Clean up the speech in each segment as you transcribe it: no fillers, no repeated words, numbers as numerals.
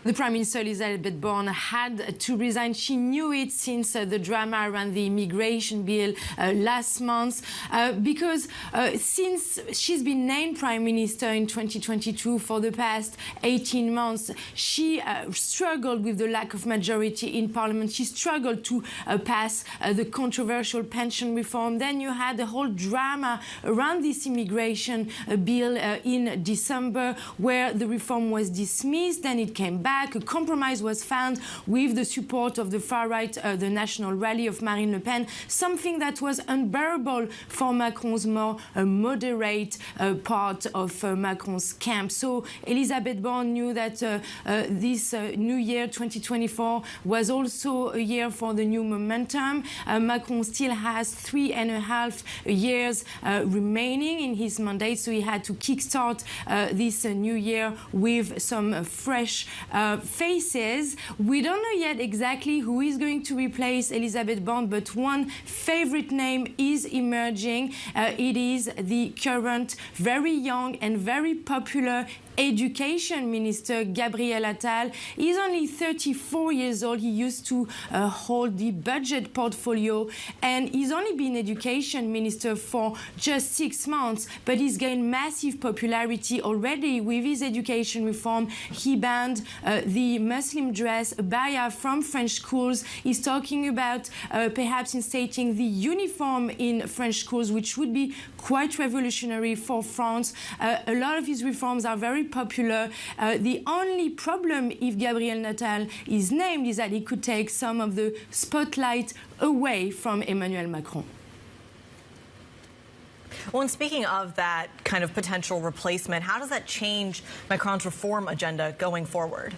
The Prime Minister Elisabeth Borne had to resign. She knew it since the drama around the immigration bill last month, because since she's been named Prime Minister in 2022 for the past 18 months, she struggled with the lack of majority in Parliament. She struggled to pass the controversial pension reform. Then you had the whole drama around this immigration bill in December, where the reform was dismissed. Then it came back. A compromise was found with the support of the far right, the National Rally of Marine Le Pen, something that was unbearable for Macron's more moderate part of Macron's camp. So Elisabeth Borne knew that this new year, 2024, was also a year for the new momentum. Macron still has 3.5 years remaining in his mandate, so he had to kickstart this new year with some fresh faces. We don't know yet exactly who is going to replace Elisabeth Borne, but one favorite name is emerging. It is the current very young and very popular Education Minister, Gabriel Attal. He's only 34 years old. He used to hold the budget portfolio, and he's only been Education Minister for just 6 months, but he's gained massive popularity already with his education reform. He banned the Muslim dress, abaya, from French schools. He's talking about perhaps instating the uniform in French schools, which would be quite revolutionary for France. A lot of his reforms are very popular. The only problem if Gabriel Attal is named is that he could take some of the spotlight away from Emmanuel Macron. Well, and speaking of that kind of potential replacement, how does that change Macron's reform agenda going forward?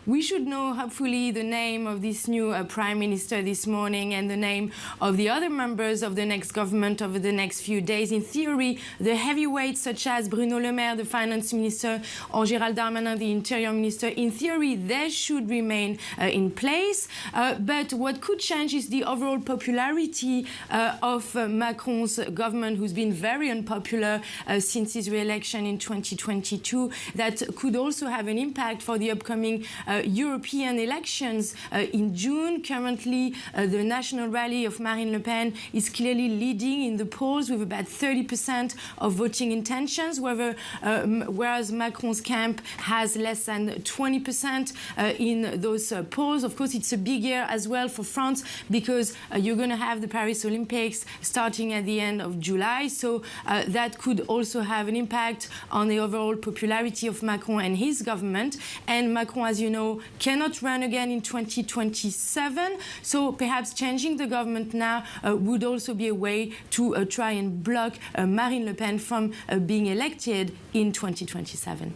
We should know, hopefully, the name of this new Prime Minister this morning and the name of the other members of the next government over the next few days. In theory, the heavyweights such as Bruno Le Maire, the Finance Minister, or Gérald Darmanin, the Interior Minister, in theory, they should remain in place. But what could change is the overall popularity of Macron's government, who's been very unpopular since his re-election in 2022. That could also have an impact for the upcoming European elections in June. Currently, the National Rally of Marine Le Pen is clearly leading in the polls with about 30% of voting intentions, whereas Macron's camp has less than 20% in those polls. Of course, it's a big year as well for France, because you're going to have the Paris Olympics starting at the end of July. So that could also have an impact on the overall popularity of Macron and his government. And Macron, as you know, cannot run again in 2027. So perhaps changing the government now would also be a way to try and block Marine Le Pen from being elected in 2027.